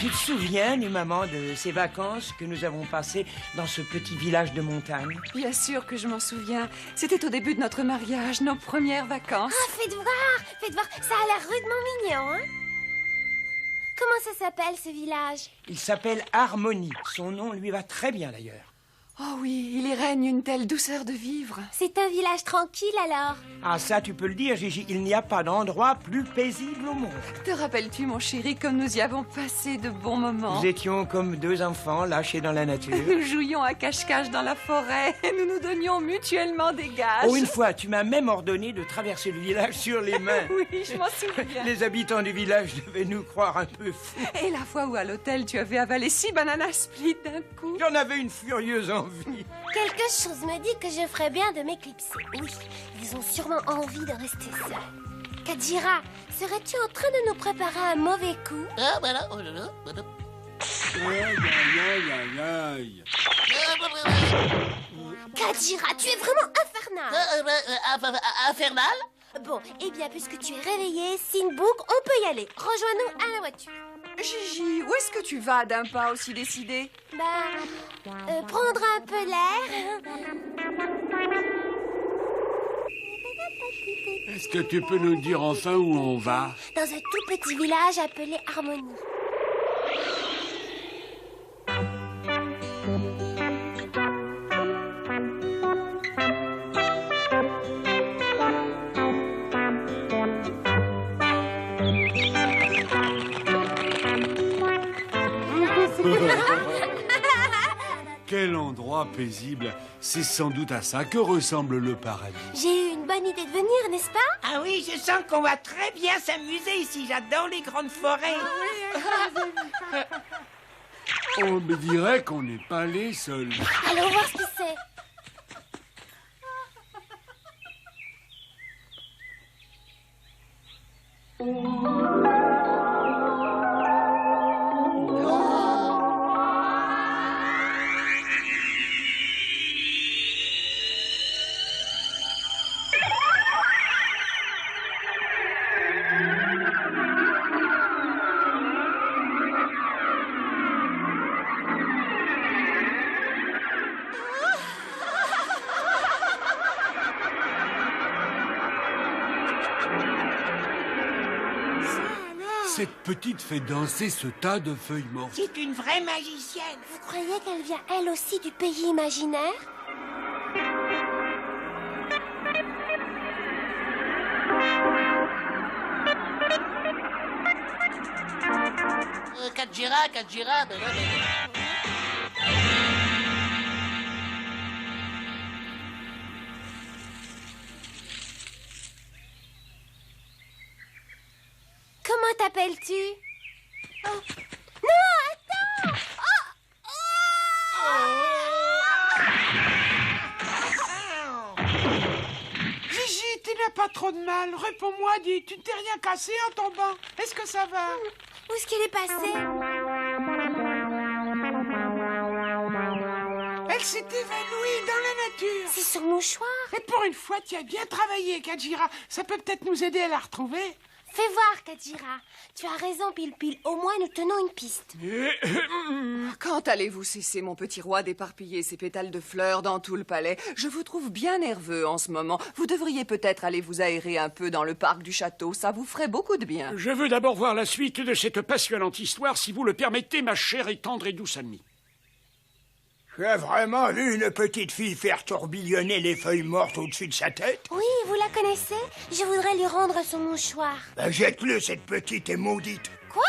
Tu te souviens, du maman, de ces vacances que nous avons passées dans ce petit village de montagne? Bien sûr que je m'en souviens. C'était au début de notre mariage, nos premières vacances. Ah, faites voir, ça a l'air rudement mignon, hein? Comment ça s'appelle, ce village? Il s'appelle Harmonie. Son nom lui va très bien, d'ailleurs. Oh oui, il y règne une telle douceur de vivre. C'est un village tranquille, alors? Ah, ça, tu peux le dire, Gigi. Il n'y a pas d'endroit plus paisible au monde. Te rappelles-tu, mon chéri, comme nous y avons passé de bons moments? Nous étions comme deux enfants lâchés dans la nature. Nous jouions à cache-cache dans la forêt et nous nous donnions mutuellement des gages. Oh, une fois, tu m'as même ordonné de traverser le village sur les mains. Oui, je m'en souviens. Les habitants du village devaient nous croire un peu fous. Et la fois où à l'hôtel tu avais avalé 6 bananas split d'un coup. J'en avais une furieuse envie. Quelque chose me dit que je ferais bien de m'éclipser. Oui, ils ont sûrement envie de rester seuls. Kadjira, serais-tu en train de nous préparer un mauvais coup? Ah, voilà, oh là là, voilà. Aïe. Kadjira, tu es vraiment infernal. Infernal? Bon, eh bien, puisque tu es réveillé, Sinbouk, on peut y aller. Rejoins-nous à la voiture. Gigi, où est-ce que tu vas d'un pas aussi décidé? Prendre un peu l'air. Est-ce que tu peux nous dire enfin où on va? Dans un tout petit village appelé Harmonie. Quel endroit paisible. C'est sans doute à ça que ressemble le paradis. J'ai eu une bonne idée de venir, n'est-ce pas? Ah oui, je sens qu'on va très bien s'amuser ici. J'adore les grandes forêts. On me dirait qu'on n'est pas les seuls. Allons voir ce que c'est. Cette petite fait danser ce tas de feuilles mortes. C'est une vraie magicienne. Vous croyez qu'elle vient elle aussi du pays imaginaire? Kadjira, ben là, Comment t'appelles-tu? Oh. Non, attends! Gigi, tu n'as pas trop de mal. Réponds-moi, dis, tu ne t'es rien cassé en tombant? Est-ce que ça va? Où est-ce qu'elle est passée? Elle s'est évanouie dans la nature. C'est son mouchoir. Et pour une fois, tu as bien travaillé, Kadjira. Ça peut peut-être nous aider à la retrouver. Fais voir, Kadjira. Tu as raison, Pile-Pile. Au moins, nous tenons une piste. Quand allez-vous cesser, mon petit roi, d'éparpiller ces pétales de fleurs dans tout le palais? Je vous trouve bien nerveux en ce moment. Vous devriez peut-être aller vous aérer un peu dans le parc du château. Ça vous ferait beaucoup de bien. Je veux d'abord voir la suite de cette passionnante histoire, si vous le permettez, ma chère et tendre et douce amie. Tu as vraiment vu une petite fille faire tourbillonner les feuilles mortes au-dessus de sa tête? Oui, vous la connaissez? Je voudrais lui rendre son mouchoir. Ben, jette-le, cette petite et maudite. Quoi?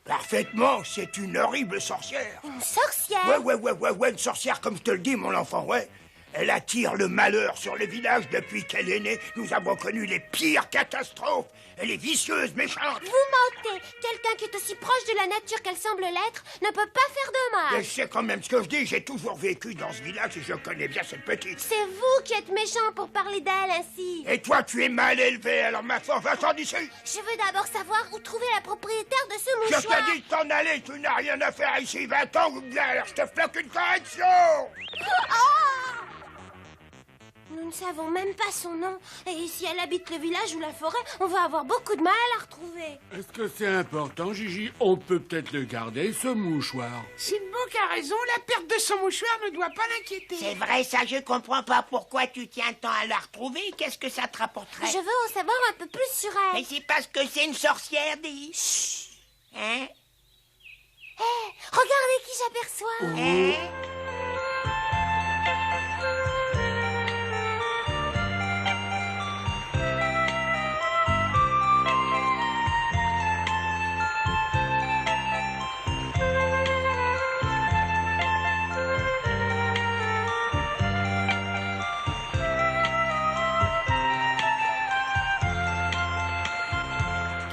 Parfaitement, c'est une horrible sorcière. Une sorcière? Ouais, une sorcière comme je te le dis, mon enfant, ouais. Elle attire le malheur sur le village depuis qu'elle est née. Nous avons connu les pires catastrophes. Elle est vicieuse, méchante. Vous mentez. Quelqu'un qui est aussi proche de la nature qu'elle semble l'être ne peut pas faire de Mais mal. je sais quand même ce que je dis. J'ai toujours vécu dans ce village et je connais bien cette petite. C'est vous qui êtes méchant pour parler d'elle ainsi. Et toi, tu es mal élevé, alors ma foi, va-t'en d'ici. Je veux d'abord savoir où trouver la propriétaire de ce Je mouchoir. te dis de t'en aller, tu n'as rien à faire ici. 20 ans ou bien, alors je te floque une correction. Nous ne savons même pas son nom. Et si elle habite le village ou la forêt, on va avoir beaucoup de mal à la retrouver. Est-ce que c'est important, Gigi? On peut peut-être le garder, ce mouchoir. Sinbok a raison, la perte de son mouchoir ne doit pas l'inquiéter. C'est vrai, ça, je comprends pas pourquoi tu tiens tant à la retrouver. Qu'est-ce que ça te rapporterait? Je veux en savoir un peu plus sur elle. Mais c'est parce que c'est une sorcière, dis. Chut. Hein? Hé, regardez qui j'aperçois. Hein?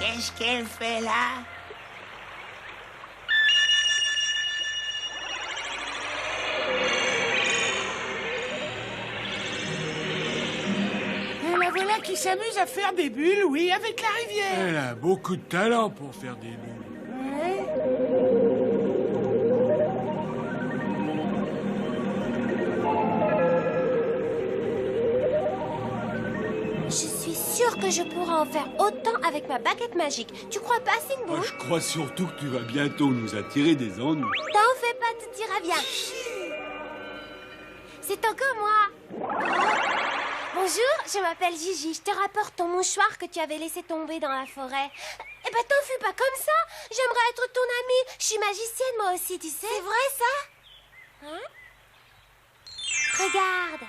Qu'est-ce qu'elle fait là? Et la voilà qui s'amuse à faire des bulles, oui, avec la rivière. Elle a beaucoup de talent pour faire des bulles. Je suis sûre que je pourrai en faire autant avec ma baguette magique. Tu crois pas, Sinbok? Moi, je crois surtout que tu vas bientôt nous attirer des ennuis. T'en fais pas, tout ira bien. C'est encore moi. Bonjour, je m'appelle Gigi. Je te rapporte ton mouchoir que tu avais laissé tomber dans la forêt. Eh ben, t'en fais pas comme ça. J'aimerais être ton amie. Je suis magicienne, moi aussi, tu sais. C'est vrai, ça? Hein? Regarde.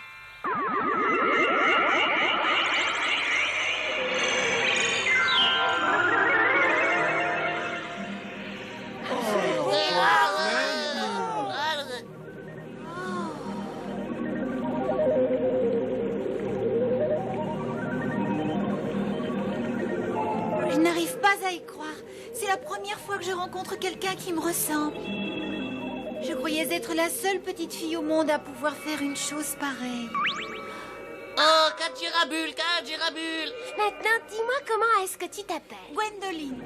Je n'arrive pas à y croire. C'est la première fois que je rencontre quelqu'un qui me ressemble. Je croyais être la seule petite fille au monde à pouvoir faire une chose pareille. Oh, Kajirabul, Kajirabul. Maintenant, dis-moi comment est-ce que tu t'appelles? Gwendoline.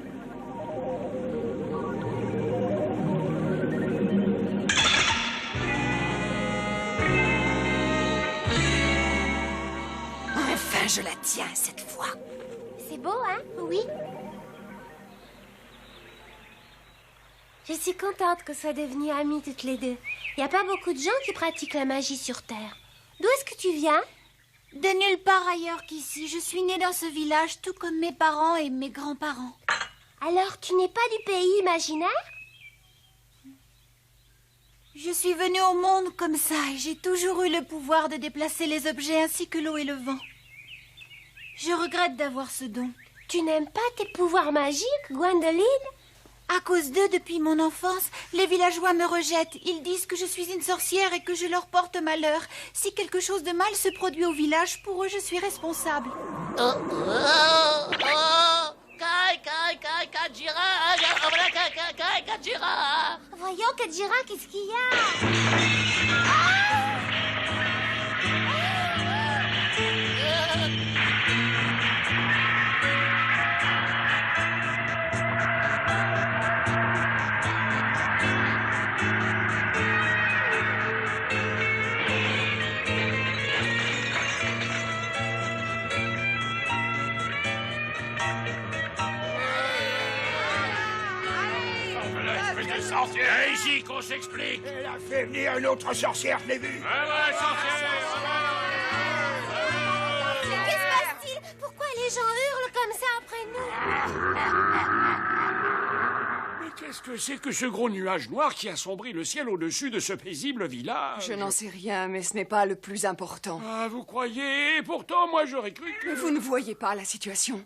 Enfin, je la tiens cette fois. C'est beau, hein? Oui. Je suis contente que soit devenues amies toutes les deux. Il n'y a pas beaucoup de gens qui pratiquent la magie sur Terre. D'où est-ce que tu viens? De nulle part ailleurs qu'ici. Je suis née dans ce village, tout comme mes parents et mes grands-parents. Alors, tu n'es pas du pays imaginaire? Je suis venue au monde comme ça et j'ai toujours eu le pouvoir de déplacer les objets ainsi que l'eau et le vent. Je regrette d'avoir ce don. Tu n'aimes pas tes pouvoirs magiques, Gwendoline? À cause d'eux, depuis mon enfance, les villageois me rejettent. Ils disent que je suis une sorcière et que je leur porte malheur. Si quelque chose de mal se produit au village, pour eux, je suis responsable. Oh, oh, oh. Kai, Kai, Kai, Kajira. Voilà, Kai, Kai, Kai, Kajira. Voyons, Kajira, qu'est-ce qu'il y a? Viens ici qu'on s'explique. Elle a fait venir une autre sorcière, je l'ai vue. Que se passe-t-il? Pourquoi les gens hurlent comme ça après nous? Mais qu'est-ce que c'est que ce gros nuage noir qui assombrit le ciel au-dessus de ce paisible village? Je n'en sais rien, mais ce n'est pas le plus important. Ah, vous croyez? Et pourtant, moi, j'aurais cru que... Vous ne voyez pas la situation.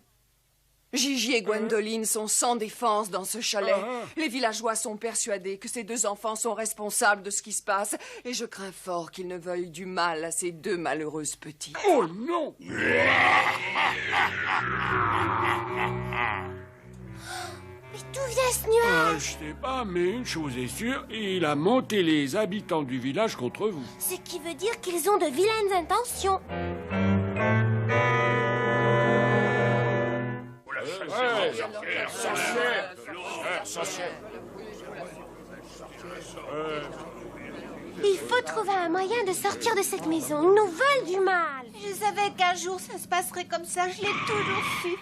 Gigi et Gwendoline sont sans défense dans ce chalet. Les villageois sont persuadés que ces deux enfants sont responsables de ce qui se passe. Et je crains fort qu'ils ne veuillent du mal à ces deux malheureuses petites. Oh non! Mais d'où vient ce nuage? Je sais pas, mais une chose est sûre, il a monté les habitants du village contre vous. Ce qui veut dire qu'ils ont de vilaines intentions. Il faut trouver un moyen de sortir de cette maison. Ils nous veulent du mal. Je savais qu'un jour ça se passerait comme ça, je l'ai toujours su.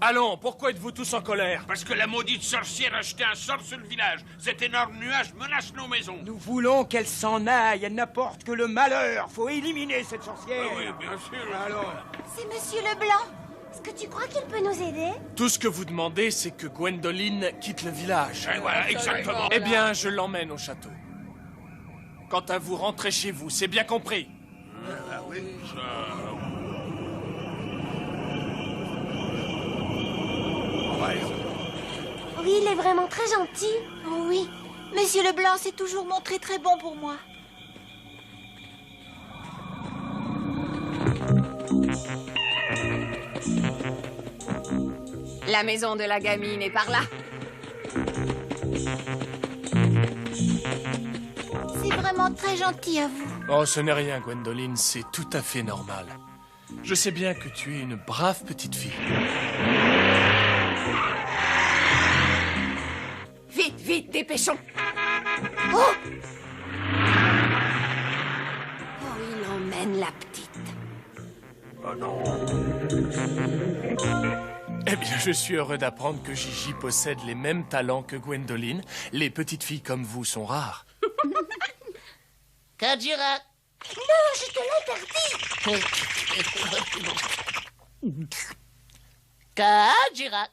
Allons, pourquoi êtes-vous tous en colère? Parce que la maudite sorcière a jeté un sort sur le village. Cet énorme nuage menace nos maisons. Nous voulons qu'elle s'en aille. Elle n'apporte que le malheur. Faut éliminer cette sorcière. Oui, bien sûr. Alors, C'est Monsieur Leblanc. Est-ce que tu crois qu'il peut nous aider? Tout ce que vous demandez, c'est que Gwendoline quitte le village. Et voilà, exactement. Eh bien, je l'emmène au château. Quant à vous, rentrez chez vous, c'est bien compris. Oui, il est vraiment très gentil. Oh oui, Monsieur Leblanc s'est toujours montré très bon pour moi. La maison de la gamine est par là. C'est vraiment très gentil à vous. Oh, ce n'est rien, Gwendoline, c'est tout à fait normal. Je sais bien que tu es une brave petite fille. Vite, vite, dépêchons. Oh, Oh, il emmène la petite. Eh bien, je suis heureux d'apprendre que Gigi possède les mêmes talents que Gwendoline. Les petites filles comme vous sont rares. Kajira. non, je te l'interdis. Kajira.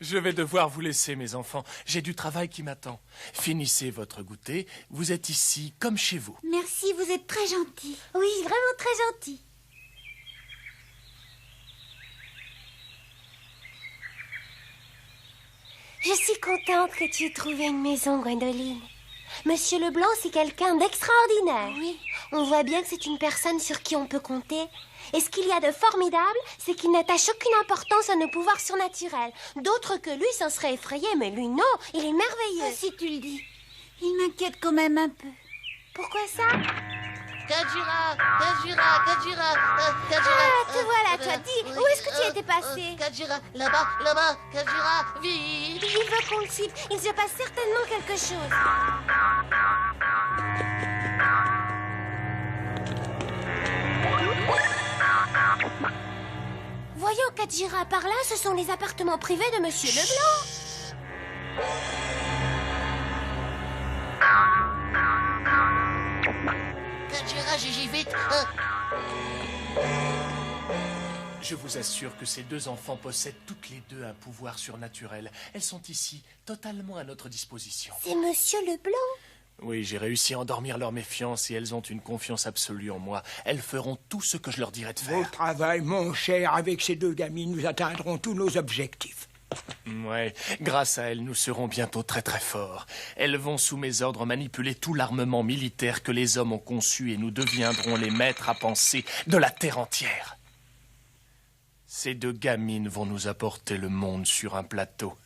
Je vais devoir vous laisser, mes enfants. J'ai du travail qui m'attend. Finissez votre goûter. Vous êtes ici comme chez vous. Merci, vous êtes très gentil. Oui, vraiment très gentil. Je suis contente que tu aies trouvé une maison, Gwendoline. Monsieur Leblanc, c'est quelqu'un d'extraordinaire. Oui. On voit bien que c'est une personne sur qui on peut compter. Et ce qu'il y a de formidable, c'est qu'il n'attache aucune importance à nos pouvoirs surnaturels. D'autres que lui s'en seraient effrayés, mais lui, non, il est merveilleux. Ah, si tu le dis. Il m'inquiète quand même un peu. Pourquoi ça? Kajira. Kajira. Kajira. Kajira. Ah, te voilà, toi, dis, où est-ce que tu étais passé? Kajira, là-bas, Kajira, vite. Il veut qu'on le suive, il se passe certainement quelque chose. Voyons, Kajira, par là, ce sont les appartements privés de Monsieur Leblanc. Kajira, Gigi, vite. Je vous assure que ces deux enfants possèdent toutes les deux un pouvoir surnaturel. Elles sont ici, totalement à notre disposition. C'est Monsieur Leblanc. Oui, j'ai réussi à endormir leur méfiance et elles ont une confiance absolue en moi. Elles feront tout ce que je leur dirai de Beau faire. travail, mon cher. Avec ces deux gamines, nous atteindrons tous nos objectifs. Ouais, grâce à elles, nous serons bientôt très très forts. Elles vont sous mes ordres manipuler tout l'armement militaire que les hommes ont conçu et nous deviendrons les maîtres à penser de la terre entière. Ces deux gamines vont nous apporter le monde sur un plateau.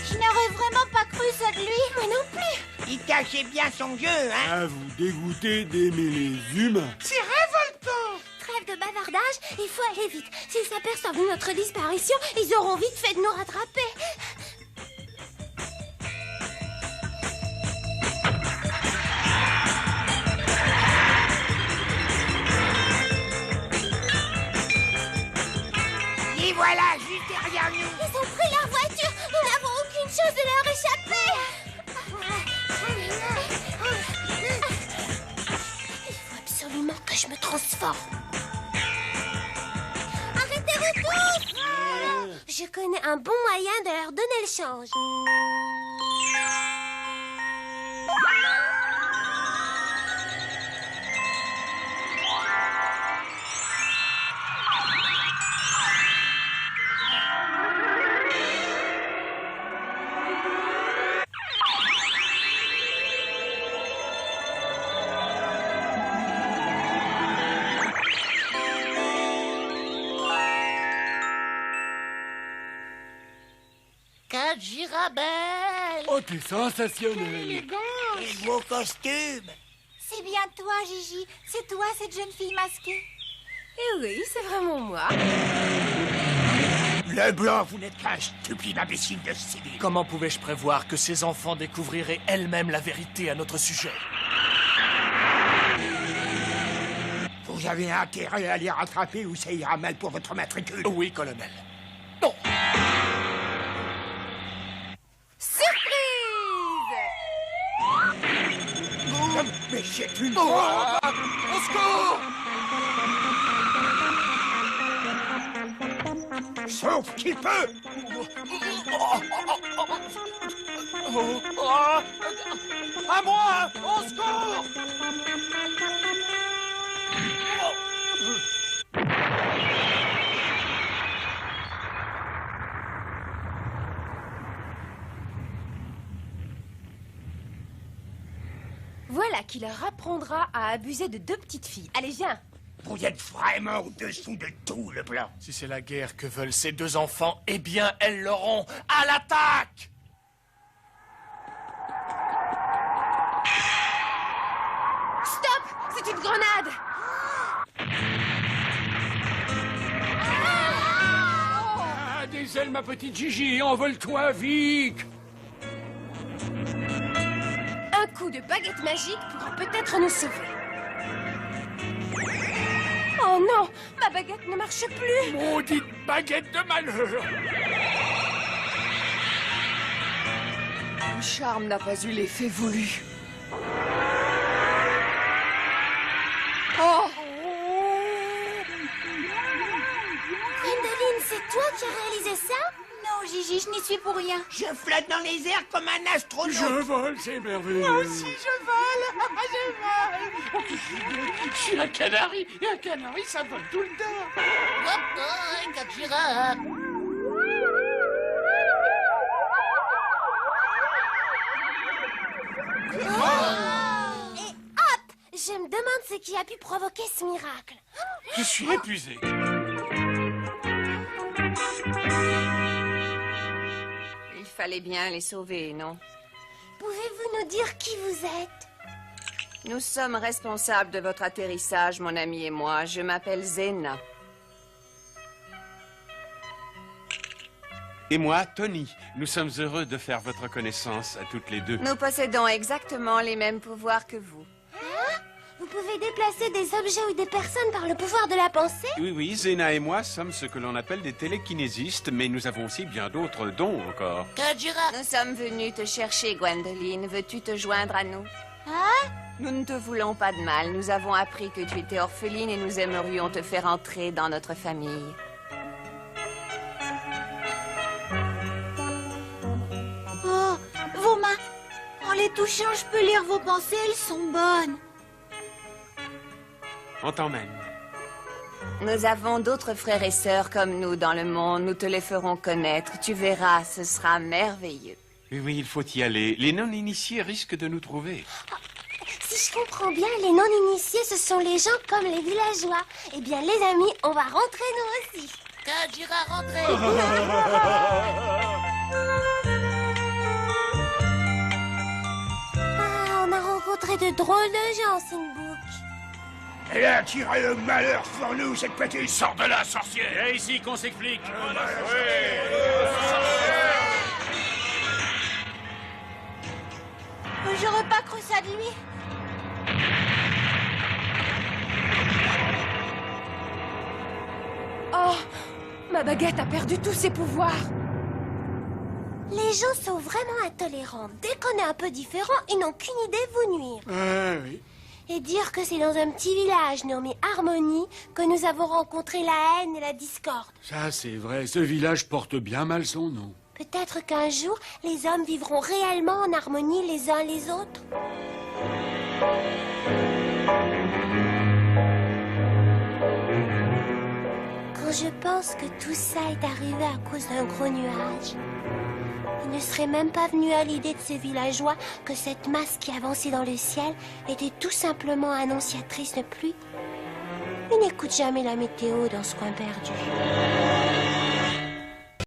Je n'aurais vraiment pas cru ça de lui. Moi non plus. Il cachait bien son jeu, hein? Ah, vous dégoûtez d'aimer les humains. C'est révoltant. Trêve de bavardage, il faut aller vite. S'ils s'aperçoivent de notre disparition, ils auront vite fait de nous rattraper. Et voilà, juste derrière nous. Ils ont pris leur voiture. Nous n'avons aucune chance de leur échapper. Il faut absolument que je me transforme. Arrêtez-vous tous! Je connais un bon moyen de leur donner le change. Kajira, belle. Oh, t'es sensationnel. Quel beau costume. C'est bien toi, Gigi. C'est toi, cette jeune fille masquée. Eh oui, c'est vraiment moi. Leblanc, vous n'êtes qu'un stupide imbécile de civil. Comment pouvais-je prévoir que ces enfants découvriraient elles-mêmes la vérité à notre sujet? Vous avez intérêt à les rattraper ou ça ira mal pour votre matricule. Oui, colonel. Non. Mais c'est une bombe! Au secours! Sauf qui peut! À moi! Au secours! Voilà qui leur apprendra à abuser de 2 petites filles. Allez, viens. Vous êtes vraiment au-dessous de tout, Leblanc. Si c'est la guerre que veulent ces 2 enfants, eh bien, elles l'auront. À l'attaque! Stop! C'est une grenade! Ah, des ailes, ma petite Gigi, envole-toi, vite! Un coup de baguette magique pourra peut-être nous sauver. Oh non! Ma baguette ne marche plus! Maudite baguette de malheur! Le charme n'a pas eu l'effet voulu. Oh! Gwendoline, c'est toi qui as réalisé ça? Non, Gigi, je n'y suis pour rien. Je flotte dans les airs comme un astronaute. Je vole, c'est merveilleux. Moi aussi, je vole. Je vole. Je suis un canari, et un canari, ça vole tout le temps. Hop, oh, Kajira. Et hop! Je me demande ce qui a pu provoquer ce miracle. Je suis épuisé. Il fallait bien les sauver, non? Pouvez-vous nous dire qui vous êtes? Nous sommes responsables de votre atterrissage, mon ami et moi. Je m'appelle Zena. Et moi, Tony. Nous sommes heureux de faire votre connaissance à toutes les 2. Nous possédons exactement les mêmes pouvoirs que vous. Hein? Vous pouvez déplacer des objets ou des personnes par le pouvoir de la pensée? Oui, Zena et moi sommes ce que l'on appelle des télékinésistes, mais nous avons aussi bien d'autres dons encore. Kajira. Nous sommes venus te chercher, Gwendoline. Veux-tu te joindre à nous? Hein? Nous ne te voulons pas de mal. Nous avons appris que tu étais orpheline et nous aimerions te faire entrer dans notre famille. Oh, vos mains. En les touchant, je peux lire vos pensées, elles sont bonnes. On t'emmène. Nous avons d'autres frères et sœurs comme nous dans le monde. Nous te les ferons connaître. Tu verras, ce sera merveilleux. Oui, il faut y aller. Les non-initiés risquent de nous trouver. Si je comprends bien, les non-initiés, ce sont les gens comme les villageois. Eh bien, les amis, on va rentrer nous aussi. Kajira, rentrez. Ah, on a rencontré de drôles de gens, Sinbook. Elle a tiré le malheur sur nous, cette petite. Sors de là, sorcière. Viens ici qu'on s'explique. J'aurais pas cru ça de lui. Oh, ma baguette a perdu tous ses pouvoirs. Les gens sont vraiment intolérants. Dès qu'on est un peu différent, ils n'ont qu'une idée, vous nuire. Oui. Et dire que c'est dans un petit village nommé Harmonie que nous avons rencontré la haine et la discorde. Ça, c'est vrai. Ce village porte bien mal son nom. Peut-être qu'un jour, les hommes vivront réellement en harmonie les uns les autres. Quand je pense que tout ça est arrivé à cause d'un gros nuage, il ne serait même pas venu à l'idée de ces villageois que cette masse qui avançait dans le ciel était tout simplement annonciatrice de pluie. Ils n'écoutent jamais la météo dans ce coin perdu.